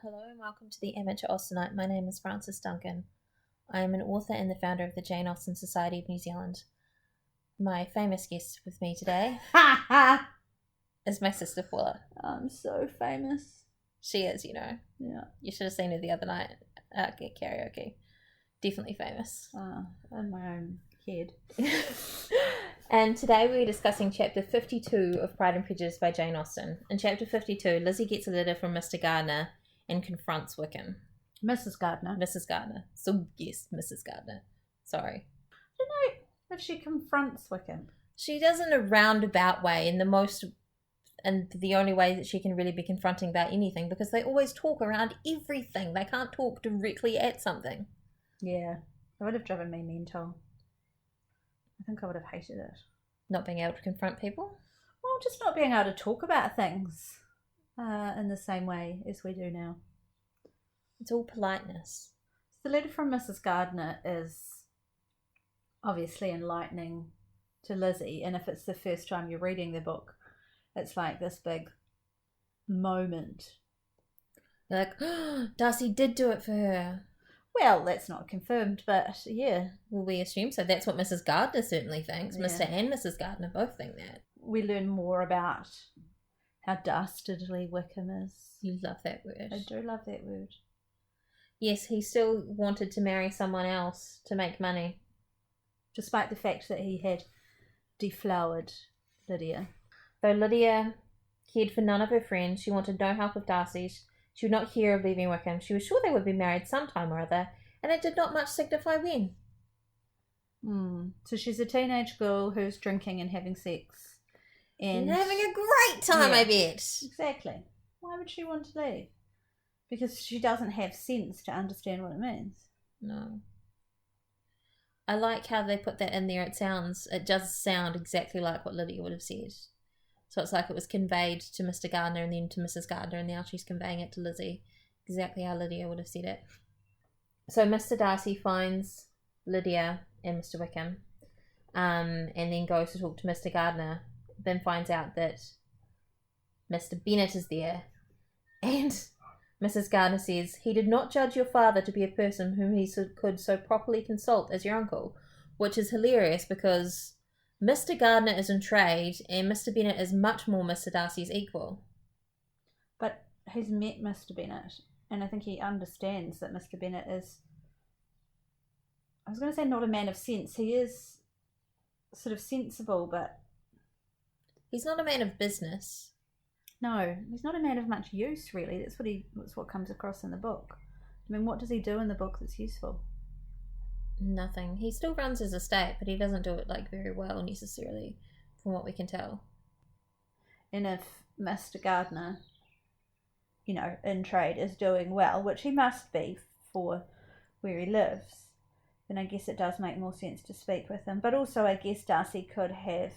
Hello and welcome to the Amateur Austenite. My name is Frances Duncan. I am an author and the founder of the Jane Austen Society of New Zealand. My famous guest with me today is my sister Paula. I'm so famous. She is, you know. Yeah. You should have seen her the other night at karaoke. Definitely famous. In my own head. And today we're discussing chapter 52 of Pride and Prejudice by Jane Austen. In chapter 52, Lizzie gets a letter from Mr. Gardiner and confronts Wickham. Mrs. Gardiner. Mrs. Gardiner. So, yes, Mrs. Gardiner. Sorry. I don't know if she confronts Wickham. She does in a roundabout way, in the only way that she can really be confronting about anything, because they always talk around everything. They can't talk directly at something. Yeah. It would have driven me mental. I think I would have hated it. Not being able to confront people? Well, just not being able to talk about things in the same way as we do now. It's all politeness. The letter from Mrs. Gardiner is obviously enlightening to Lizzie, and if it's the first time you're reading the book, it's like this big moment. You're like, oh, Darcy did do it for her. Well, that's not confirmed, but yeah. Well, we assume so. That's what Mrs. Gardiner certainly thinks. Yeah. Mr. and Mrs. Gardiner both think that. We learn more about how dastardly Wickham is. You love that word. I do love that word. Yes, he still wanted to marry someone else to make money. Despite the fact that he had deflowered Lydia. Though Lydia cared for none of her friends, she wanted no help of Darcy's. She would not hear of leaving Wickham. She was sure they would be married sometime or other, and it did not much signify when. So she's a teenage girl who's drinking and having sex. And having a great time, yeah, I bet. Exactly. Why would she want to leave? Because she doesn't have sense to understand what it means. No. I like how they put that in there. It does sound exactly like what Lydia would have said. So it's like it was conveyed to Mr. Gardiner and then to Mrs. Gardiner, and now she's conveying it to Lizzie. Exactly how Lydia would have said it. So Mr. Darcy finds Lydia and Mr. Wickham, and then goes to talk to Mr. Gardiner, then finds out that Mr. Bennet is there. And Mrs. Gardiner says, he did not judge your father to be a person whom he could so properly consult as your uncle, which is hilarious because Mr. Gardiner is in trade and Mr. Bennet is much more Mr. Darcy's equal. But he's met Mr. Bennet, and I think he understands that Mr. Bennet is, I was going to say not a man of sense. He is sort of sensible, but he's not a man of business. No, he's not a man of much use, really. That's what comes across in the book. I mean, what does he do in the book that's useful? Nothing. He still runs his estate, but he doesn't do it very well necessarily, from what we can tell. And if Mr. Gardiner, in trade is doing well, which he must be for where he lives, then I guess it does make more sense to speak with him. But also I guess Darcy could have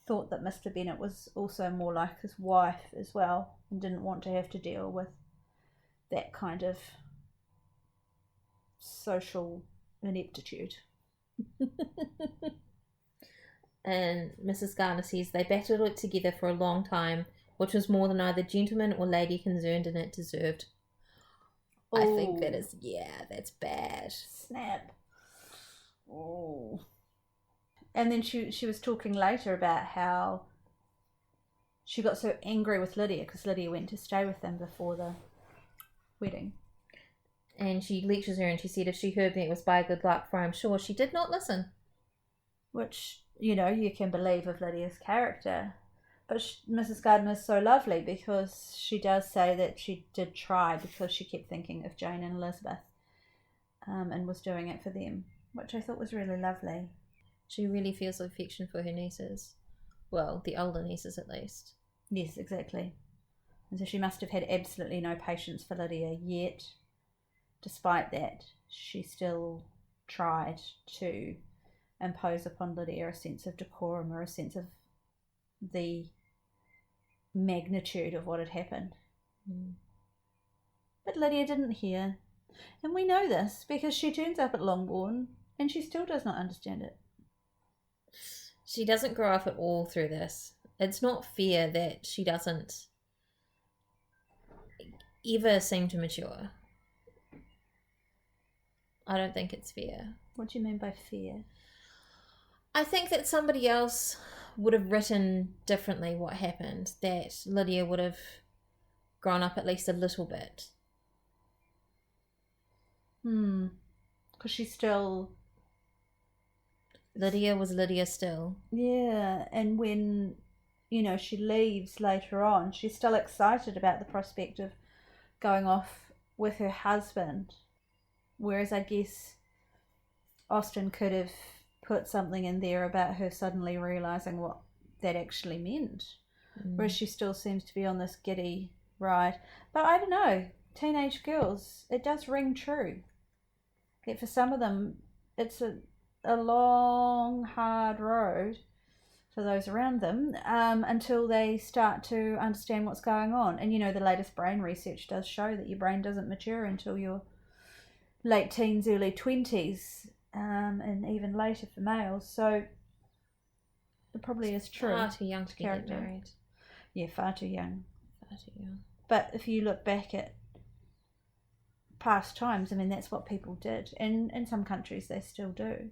thought that Mr. Bennet was also more like his wife as well and didn't want to have to deal with that kind of social ineptitude. And Mrs. Gardiner says they battled it together for a long time, which was more than either gentleman or lady concerned in it deserved. Ooh. I think that's bad. Snap. Oh. And then she was talking later about how she got so angry with Lydia because Lydia went to stay with them before the wedding. And she lectures her and she said if she heard me it was by good luck, for I'm sure she did not listen. Which, you can believe of Lydia's character. But Mrs. Gardiner is so lovely because she does say that she did try because she kept thinking of Jane and Elizabeth and was doing it for them, which I thought was really lovely. She really feels affection for her nieces. Well, the older nieces at least. Yes, exactly. And so she must have had absolutely no patience for Lydia, yet despite that, she still tried to impose upon Lydia a sense of decorum or a sense of the magnitude of what had happened. But Lydia didn't hear. And we know this because she turns up at Longbourn and she still does not understand it. She doesn't grow up at all through this. It's not fair that she doesn't ever seem to mature. I don't think it's fair. What do you mean by fair? I think that somebody else would have written differently what happened, that Lydia would have grown up at least a little bit. Because she's still... Lydia was Lydia still. Yeah, and when, she leaves later on, she's still excited about the prospect of going off with her husband. Whereas I guess Austen could have put something in there about her suddenly realising what that actually meant. Whereas she still seems to be on this giddy ride. But I don't know, teenage girls, it does ring true. Yet for some of them, it's a long, hard road for those around them until they start to understand what's going on. And the latest brain research does show that your brain doesn't mature until your late teens, early 20s, and even later for males. So it probably is true. Far too young to get married. Yeah, far too young. Far too young. But if you look back at past times, that's what people did. And in some countries they still do.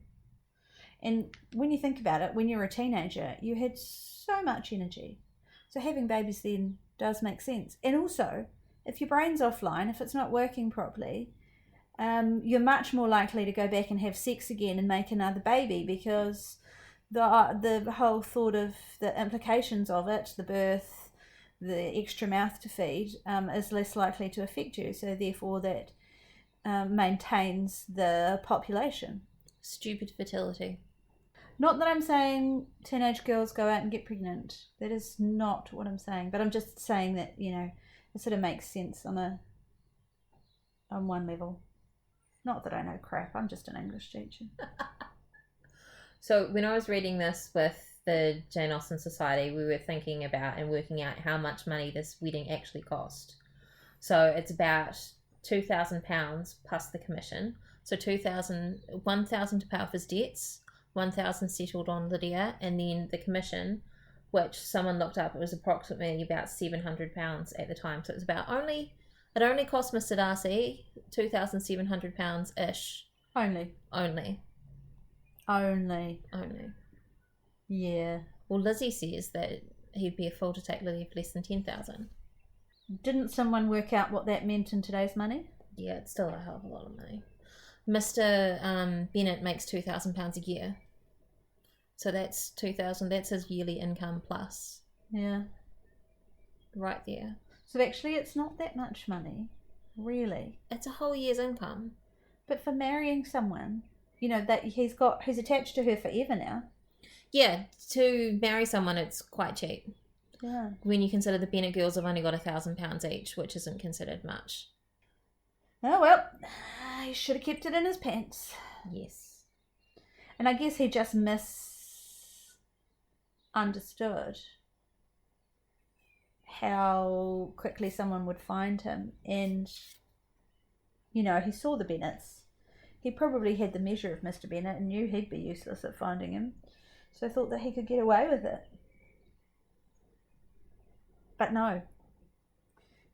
And when you think about it, when you're a teenager, you had so much energy. So having babies then does make sense. And also, if your brain's offline, if it's not working properly, you're much more likely to go back and have sex again and make another baby, because the whole thought of the implications of it, the birth, the extra mouth to feed, is less likely to affect you. So therefore that maintains the population. Stupid fertility. Not that I'm saying teenage girls go out and get pregnant. That is not what I'm saying. But I'm just saying that, it sort of makes sense on one level. Not that I know crap. I'm just an English teacher. So when I was reading this with the Jane Austen Society, we were thinking about and working out how much money this wedding actually cost. So it's about £2,000 plus the commission. So £1,000 to pay off his debts, £1,000 settled on Lydia, and then the commission, which someone looked up, it was approximately about £700 at the time. So it was it only cost Mr. Darcy £2,700-ish. Only. Yeah. Well, Lizzie says that he'd be a fool to take Lydia for less than £10,000. Didn't someone work out what that meant in today's money? Yeah, it's still a hell of a lot of money. Mr. Bennet makes £2,000 a year. So that's $2,000. That's his yearly income plus. Yeah. Right there. So actually it's not that much money, really. It's a whole year's income. But for marrying someone, that he's attached to her forever now. Yeah, to marry someone it's quite cheap. Yeah. When you consider the Bennet girls have only got £1,000 each, which isn't considered much. Oh well, he should have kept it in his pants. Yes. And I guess he just misunderstood how quickly someone would find him. And, he saw the Bennets. He probably had the measure of Mr. Bennet and knew he'd be useless at finding him. So thought that he could get away with it. But no.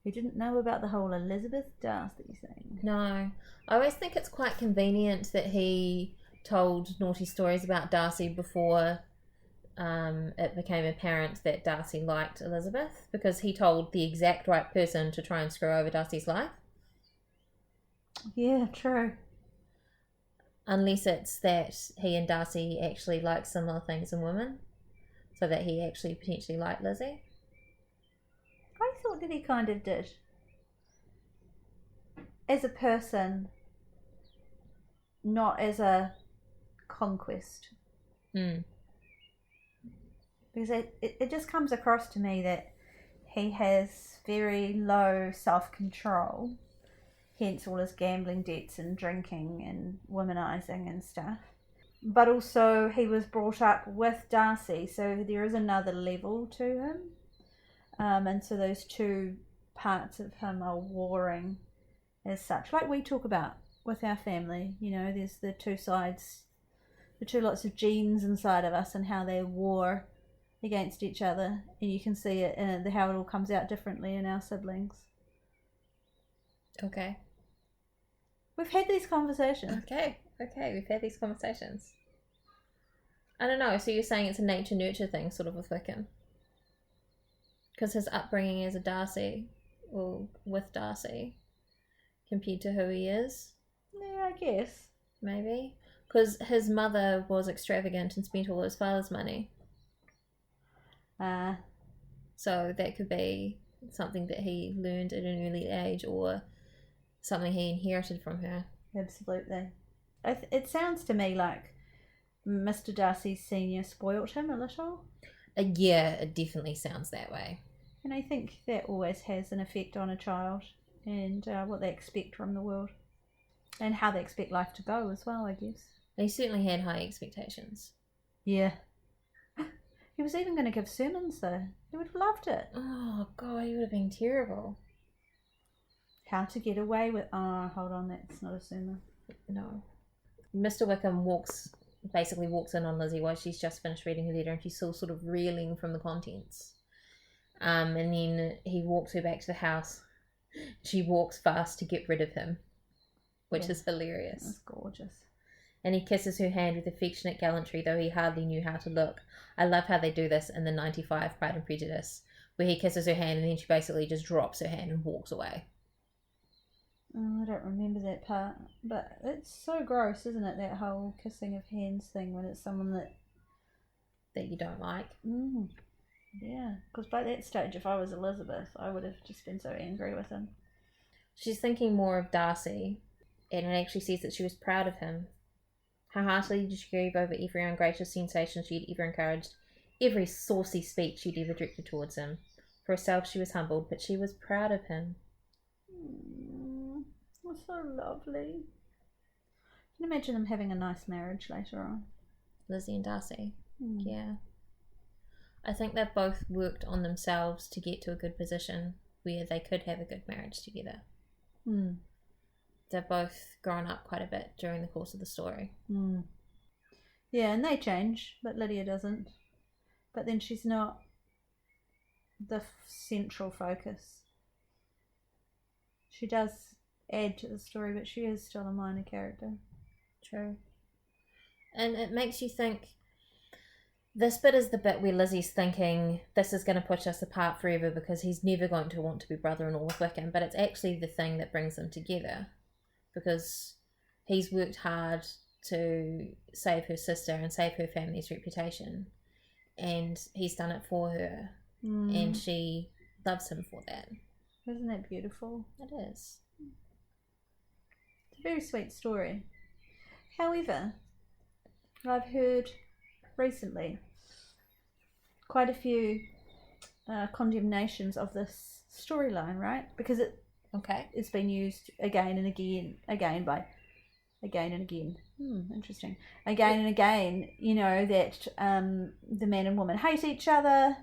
He didn't know about the whole Elizabeth Darcy thing. No. I always think it's quite convenient that he told naughty stories about Darcy before it became apparent that Darcy liked Elizabeth, because he told the exact right person to try and screw over Darcy's life. Yeah, true. Unless it's that he and Darcy actually like similar things in women, so that he actually potentially liked Lizzie. I thought that he kind of did. As a person, not as a conquest. Because it just comes across to me that he has very low self-control, hence all his gambling debts and drinking and womanizing and stuff. But also he was brought up with Darcy, so there is another level to him. And so those two parts of him are warring as such. Like we talk about with our family, there's the two sides, the two lots of genes inside of us and how they war against each other. And you can see it, how it all comes out differently in our siblings. Okay. We've had these conversations. Okay, we've had these conversations. I don't know, so you're saying it's a nature-nurture thing, sort of, with Wickham? Because his upbringing as a Darcy, or with Darcy, compared to who he is? Yeah, I guess. Maybe. Because his mother was extravagant and spent all his father's money. So that could be something that he learned at an early age, or something he inherited from her. Absolutely. It sounds to me like Mr. Darcy Sr. spoilt him a little. Yeah, it definitely sounds that way. And I think that always has an effect on a child and what they expect from the world. And how they expect life to go as well, I guess. He certainly had high expectations. Yeah. He was even going to give sermons, though. He would have loved it. Oh, God, he would have been terrible. How to get away with... Oh, hold on, that's not a sermon. No. Mr. Wickham basically walks in on Lizzie while she's just finished reading her letter, and she's still sort of reeling from the contents. And then he walks her back to the house. She walks fast to get rid of him, which is hilarious. That's gorgeous. And he kisses her hand with affectionate gallantry, though he hardly knew how to look. I love how they do this in the 95 Pride and Prejudice, where he kisses her hand and then she basically just drops her hand and walks away. Oh, I don't remember that part. But it's so gross, isn't it, that whole kissing of hands thing when it's someone that you don't like. Yeah, because by that stage, if I was Elizabeth, I would have just been so angry with him. She's thinking more of Darcy, and it actually says that she was proud of him. How heartily did she grieve over every ungracious sensation she had ever encouraged, every saucy speech she'd ever directed towards him. For herself she was humbled, but she was proud of him. That's so lovely. Can you imagine them having a nice marriage later on? Lizzie and Darcy. Yeah. I think they've both worked on themselves to get to a good position where they could have a good marriage together. They've both grown up quite a bit during the course of the story. Yeah, and they change, but Lydia doesn't. But then she's not the central focus. She does add to the story, but she is still a minor character. True. And it makes you think, this bit is the bit where Lizzie's thinking this is going to push us apart forever because he's never going to want to be brother-in-law with Wickham, but it's actually the thing that brings them together, because he's worked hard to save her sister and save her family's reputation, and he's done it for her, and she loves him for that. Isn't that beautiful? It is. It's a very sweet story. However, I've heard recently quite a few condemnations of this storyline, right? Because it's been used again and again interesting, again and again, you know, that the man and woman hate each other,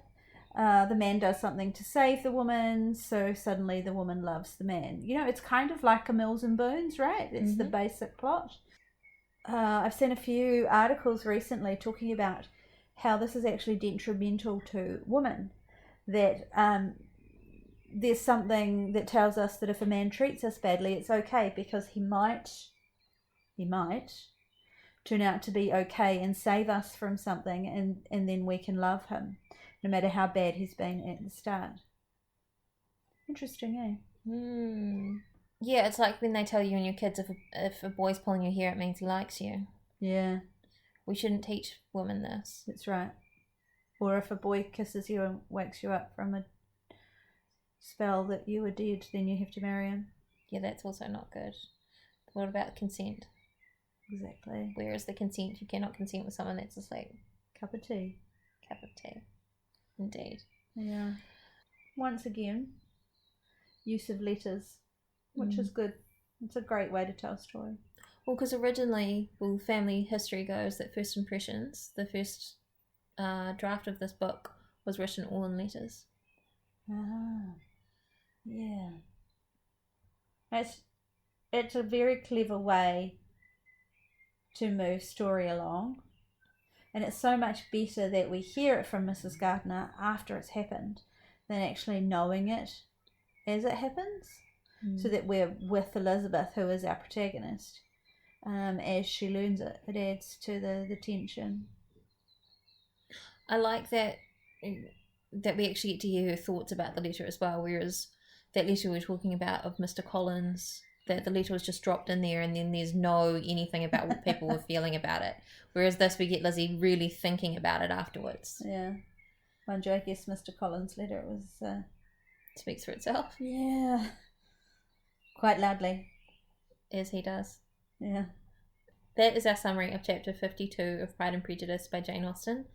the man does something to save the woman, so suddenly the woman loves the man. You know, it's kind of like a Mills and Boons, right? It's the basic plot. I've seen a few articles recently talking about how this is actually detrimental to women, that there's something that tells us that if a man treats us badly, it's okay, because he might turn out to be okay and save us from something, and then we can love him, no matter how bad he's been at the start. Interesting, eh? Yeah, it's like when they tell you and your kids, if a boy's pulling your hair, it means he likes you. Yeah. We shouldn't teach women this. That's right. Or if a boy kisses you and wakes you up from a spell that you were dead, then you have to marry him. Yeah, that's also not good. What about consent? Exactly. Where is the consent? You cannot consent with someone that's asleep. Cup of tea. Cup of tea. Indeed. Yeah. Once again, use of letters, which is good. It's a great way to tell a story. Well, because originally, family history goes that First Impressions, the first draft of this book, was written all in letters. Yeah. It's a very clever way to move story along, and it's so much better that we hear it from Mrs. Gardner after it's happened than actually knowing it as it happens. so that we're with Elizabeth, who is our protagonist, as she learns it. It adds to the tension. I like that we actually get to hear her thoughts about the letter as well, whereas that letter we were talking about of Mr. Collins, that the letter was just dropped in there and then there's no anything about what people were feeling about it. Whereas this, we get Lizzie really thinking about it afterwards. Yeah. Mind you, I guess Mr. Collins' letter, it was... Speaks for itself. Yeah. Quite loudly. As he does. Yeah. That is our summary of chapter 52 of Pride and Prejudice by Jane Austen.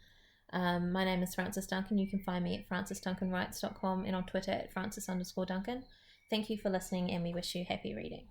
My name is Frances Duncan. You can find me at francesduncanwrites.com and on Twitter at frances_Duncan. Thank you for listening, and we wish you happy reading.